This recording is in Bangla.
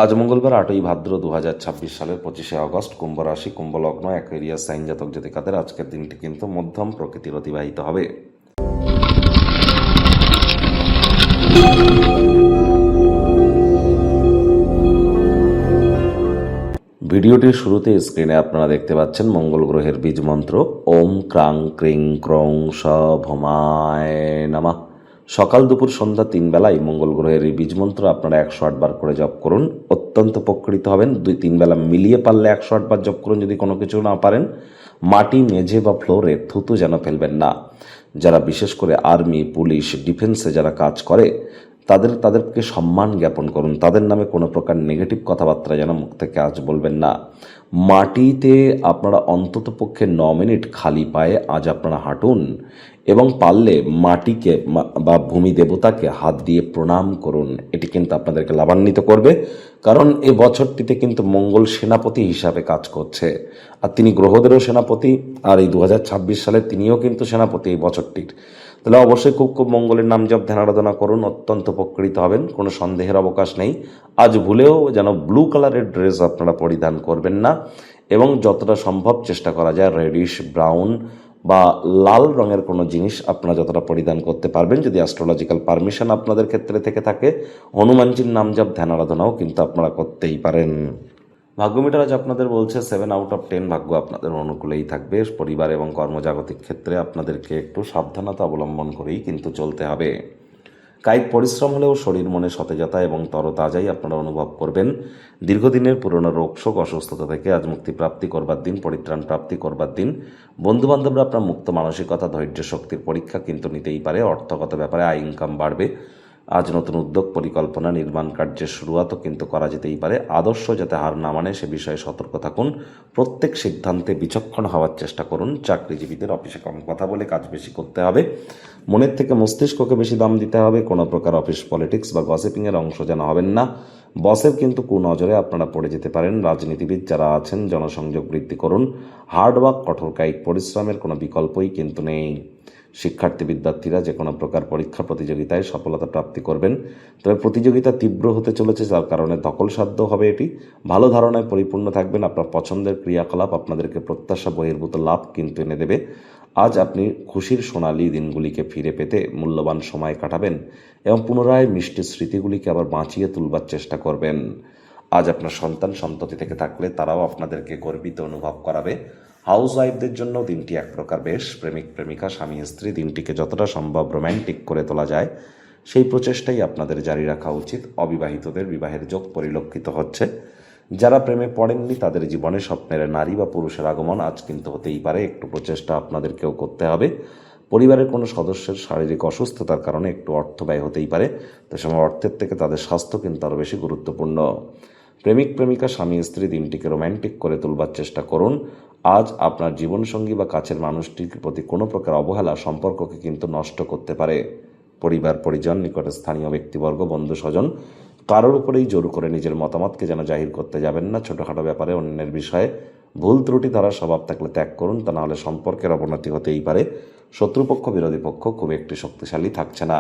আজ মঙ্গলবার 8ই ভাদ্র 2026 সালের 25শে আগস্ট, কুম্ভ রাশি, কুম্ভ লগ্ন, অ্যাকুয়ারিয়াস সাইন জাতক জাতিকাদের আজকের দিনটি কিন্তু মধ্যম প্রকৃতির অতিবাহিত হবে। ভিডিওটির শুরুতে স্ক্রিনে আপনারা দেখতে পাচ্ছেন মঙ্গল গ্রহের বীজ মন্ত্র ওম ক্রাং ক্রিং ক্রং শ ভমায় নমঃ। সকাল দুপুর সন্ধ্যা 3 বেলায় মঙ্গল গ্রহের এই বীজ মন্ত্র আপনারা 108 বার করে জপ করুন, অত্যন্ত উপকৃত হবেন। 2-3 বেলা মিলিয়ে পারলে 108 বার জপ করুন। যদি কোনো কিছু না পারেন, মাটি, মেঝে বা ফ্লোরে থুতু যেন ফেলবেন না। যারা বিশেষ করে আর্মি, পুলিশ, ডিফেন্সে যারা কাজ করে তাদেরকে সম্মান জ্ঞাপন করুন। তাদের নামে কোনো প্রকার নেগেটিভ কথাবার্তা যেন মুখ থেকে আজ বলবেন না। মাটিতে আপনারা অন্তত পক্ষে 9 মিনিট খালি পায়ে আজ আপনারা হাঁটুন এবং পারলে মাটিকে বা ভূমি দেবতাকে হাত দিয়ে প্রণাম করুন। এটি কিন্তু আপনাদেরকে লাভান্বিত করবে, কারণ এই বছরটিতে কিন্তু মঙ্গল সেনাপতি হিসাবে কাজ করছে, আর তিনি গ্রহদেরও সেনাপতি। আর এই 2026 সালে তিনিও কিন্তু সেনাপতি এই বছরটির। তাহলে অবশ্যই খুব মঙ্গলের নাম জপ ধ্যান আরাধনা করুন, অত্যন্ত উপকৃত হবেন, কোনো সন্দেহের অবকাশ নেই। আজ ভুলেও যেন ব্লু কালারের ড্রেস আপনারা পরিধান করবেন না, এবং যতটা সম্ভব চেষ্টা করা যায় রেডিশ, ব্রাউন বা লাল রঙের কোনো জিনিস আপনারা যতটা পরিধান করতে পারবেন। যদি অ্যাস্ট্রোলজিক্যাল পারমিশন আপনাদের ক্ষেত্রে থেকে থাকে, হনুমানজির নাম জপ ধ্যান আরাধনাও কিন্তু আপনারা করতেই পারেন। ভাগ্যমিটার আজ আপনাদের বলছে 7 আউট অফ 10 ভাগ্য আপনাদের অনুকূলেই থাকবে। পরিবার এবং কর্মজাগতিক ক্ষেত্রে আপনাদেরকে একটু সাবধানতা অবলম্বন করেই কিন্তু চলতে হবে। কায়িক পরিশ্রম হলেও শরীর মনে সতেজতা এবং তরতাজাই আপনারা অনুভব করবেন। দীর্ঘদিনের পুরনো রোগশোক অসুস্থতা থেকে আজ মুক্তি প্রাপ্তি করবার দিন, পরিত্রাণ প্রাপ্তি করবার দিন। বন্ধুবান্ধবরা আপনার মুক্ত মানসিকতা, ধৈর্য শক্তির পরীক্ষা কিন্তু নিতেই পারে। অর্থগত ব্যাপারে আয় ইনকাম বাড়বে। আজ নতুন উদ্যোগ, পরিকল্পনা, নির্মাণ কার্যের শুরুয়াতও কিন্তু করা যেতেই পারে। আদর্শ যাতে হার না মানে সে বিষয়ে সতর্ক থাকুন। প্রত্যেক সিদ্ধান্তে বিচক্ষণ হওয়ার চেষ্টা করুন। চাকরিজীবীদের অফিসে কম কথা বলে কাজ বেশি করতে হবে। মনের থেকে মস্তিষ্ককে বেশি দাম দিতে হবে। কোনো প্রকার অফিস পলিটিক্স বা গসিপিংয়ের অংশ যেন হবেন না। বসের কিন্তু কুনজরে আপনারা পড়ে যেতে পারেন। রাজনীতিবিদ যারা আছেন, জনসংযোগ বৃদ্ধি করুন। হার্ডওয়ার্ক, কঠোর কায়িক পরিশ্রমের কোনো বিকল্পই কিন্তু নেই। শিক্ষার্থী বিদ্যার্থীরা যে কোনো প্রকার পরীক্ষা প্রতিযোগিতায় সফলতা প্রাপ্তি করবেন, তবে প্রতিযোগিতা তীব্র হতে চলেছে, যার কারণে ধকলসাধ্য হবে এটি। ভালো ধারণায় পরিপূর্ণ থাকবেন। আপনার পছন্দের ক্রিয়াকলাপ আপনাদেরকে প্রত্যাশা বহির্ভূত লাভ কিন্তু এনে দেবে। আজ আপনি খুশির সোনালি দিনগুলিকে ফিরে পেতে মূল্যবান সময় কাটাবেন এবং পুনরায় মিষ্টি স্মৃতিগুলিকে আবার বাঁচিয়ে তুলবার চেষ্টা করবেন। আজ আপনার সন্তান সন্ততি থেকে থাকলে তারাও আপনাদেরকে গর্বিত অনুভব করাবে। হাউস ওয়াইফদের জন্য দিনটি এক প্রকার বেশ। প্রেমিক প্রেমিকা, স্বামী স্ত্রী দিনটিকে যতটা সম্ভব রোম্যান্টিক করে তোলা যায় সেই প্রচেষ্টাই আপনাদের জারি রাখা উচিত। অবিবাহিতদের বিবাহের যোগ পরিলক্ষিত হচ্ছে। যারা প্রেমে পড়েননি তাদের জীবনে স্বপ্নের নারী বা পুরুষের আগমন আজ কিন্তু হতেই পারে। একটু প্রচেষ্টা আপনাদেরকেও করতে হবে। পরিবারের কোনো সদস্যের শারীরিক অসুস্থতার কারণে একটু অর্থ ব্যয় হতেই পারে, তো সময় অর্থের থেকে তাদের স্বাস্থ্য কিন্তু আরও বেশি গুরুত্বপূর্ণ। প্রেমিক প্রেমিকা, স্বামী স্ত্রী দিনটিকে রোম্যান্টিক করে তোলবার চেষ্টা করুন। আজ আপনার জীবনসঙ্গী বা কাছের মানুষটির প্রতি কোনো প্রকার অবহেলা সম্পর্ককে কিন্তু নষ্ট করতে পারে। পরিবার পরিজন, নিকটে স্থানীয় ব্যক্তিবর্গ, বন্ধু স্বজন কারোর উপরেই জোর করে নিজের মতামতকে যেন জাহির করতে যাবেন না। ছোটোখাটো ব্যাপারে অন্যের বিষয়ে ভুল ত্রুটি দ্বারা স্বভাব থাকলে ত্যাগ করুন, তা নাহলে সম্পর্কের অবনতি হতেই পারে। শত্রুপক্ষ, বিরোধী পক্ষ খুব একটি শক্তিশালী থাকছে না।